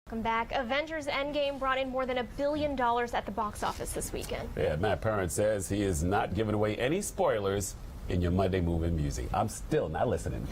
Welcome back. Avengers Endgame brought in more than $1 billion at the box office this weekend. Yeah, Matt Perrin says he is not giving away any spoilers in your Monday Movie Music. I'm still not listening.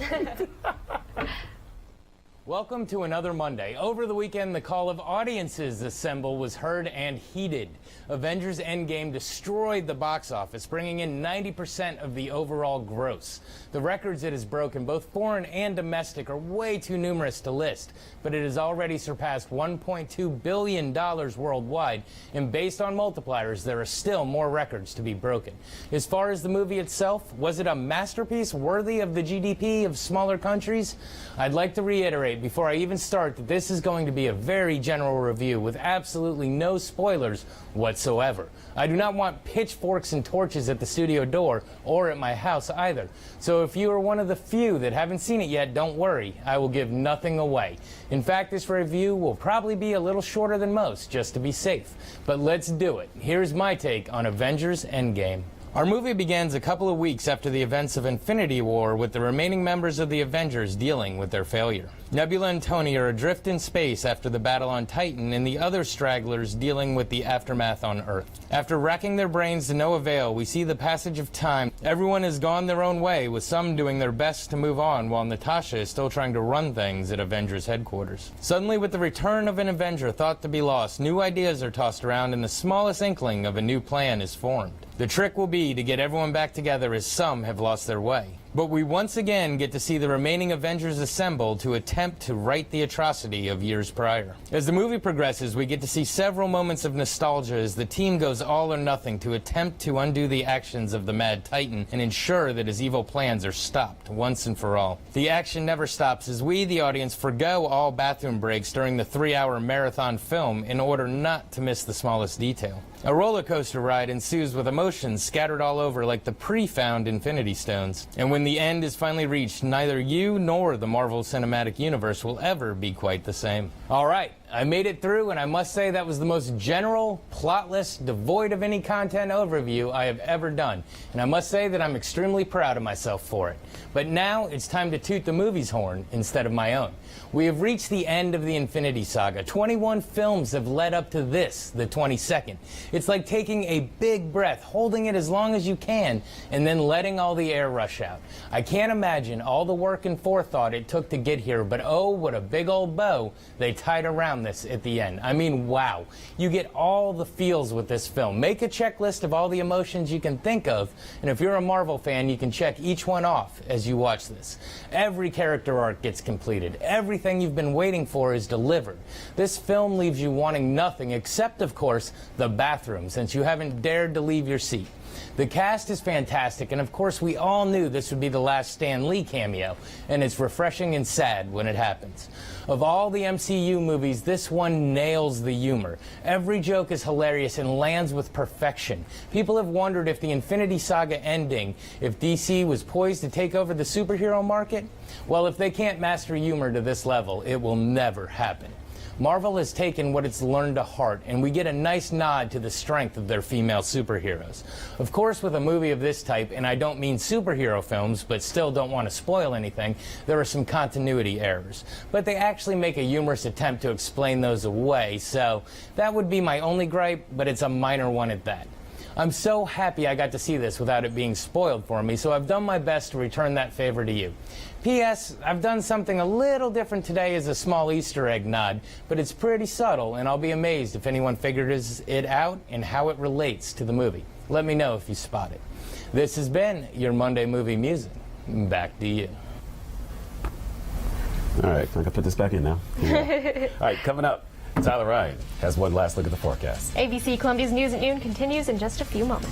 Welcome to another Monday. Over the weekend, the call of audiences assemble was heard and heeded. Avengers Endgame destroyed the box office, bringing in 90% of the overall gross. The records it has broken, both foreign and domestic, are way too numerous to list, but it has already surpassed $1.2 billion worldwide, and based on multipliers, there are still more records to be broken. As far as the movie itself, was it a masterpiece worthy of the GDP of smaller countries? I'd like to reiterate before I even start that this is going to be a very general review with absolutely no spoilers whatsoever. I do not want pitchforks and torches at the studio door or at my house either. So if you are one of the few that haven't seen it yet, don't worry. I will give nothing away. In fact, this review will probably be a little shorter than most, just to be safe. But let's do it. Here's my take on Avengers Endgame. Our movie begins a couple of weeks after the events of Infinity War, with the remaining members of the Avengers dealing with their failure. Nebula and Tony are adrift in space after the battle on Titan, and the other stragglers dealing with the aftermath on Earth. After racking their brains to no avail, we see the passage of time. Everyone has gone their own way, with some doing their best to move on, while Natasha is still trying to run things at Avengers headquarters. Suddenly, with the return of an Avenger thought to be lost, new ideas are tossed around, and the smallest inkling of a new plan is formed. The trick will be to get everyone back together, as some have lost their way. But we once again get to see the remaining Avengers assemble to attempt to right the atrocity of years prior. As the movie progresses, we get to see several moments of nostalgia as the team goes all or nothing to attempt to undo the actions of the Mad Titan and ensure that his evil plans are stopped once and for all. The action never stops as we, the audience, forgo all bathroom breaks during the 3-hour marathon film in order not to miss the smallest detail. A roller coaster ride ensues with emotions scattered all over like the pre-found Infinity Stones. And when the end is finally reached, neither you nor the Marvel Cinematic Universe will ever be quite the same. Alright, I made it through, and I must say that was the most general, plotless, devoid of any content overview I have ever done. And I must say that I'm extremely proud of myself for it. But now it's time to toot the movie's horn instead of my own. We have reached the end of the Infinity Saga. 21 films have led up to this, the 22nd. It's like taking a big breath, holding it as long as you can, and then letting all the air rush out. I can't imagine all the work and forethought it took to get here, but oh, what a big old bow they tied around this at the end. I mean, wow. You get all the feels with this film. Make a checklist of all the emotions you can think of, and if you're a Marvel fan, you can check each one off as you watch this. Every character arc gets completed. Everything you've been waiting for is delivered. This film leaves you wanting nothing except, of course, the bathroom, since you haven't dared to leave your seat. The cast is fantastic, and of course we all knew this would be the last Stan Lee cameo, and it's refreshing and sad when it happens. Of all the MCU movies, this one nails the humor. Every joke is hilarious and lands with perfection. People have wondered if the Infinity Saga ending, if DC was poised to take over the superhero market. Well, if they can't master humor to this level, it will never happen. Marvel has taken what it's learned to heart, and we get a nice nod to the strength of their female superheroes. Of course, with a movie of this type, and I don't mean superhero films, but still don't want to spoil anything, there are some continuity errors. But they actually make a humorous attempt to explain those away, so that would be my only gripe, but it's a minor one at that. I'm so happy I got to see this without it being spoiled for me, so I've done my best to return that favor to you. P.S. I've done something a little different today as a small Easter egg nod, but it's pretty subtle, and I'll be amazed if anyone figures it out and how it relates to the movie. Let me know if you spot it. This has been your Monday Movie Music. Back to you. All right, I can put this back in now. Yeah. All right, coming up, Tyler Ryan has one last look at the forecast. ABC Columbia's News at Noon continues in just a few moments.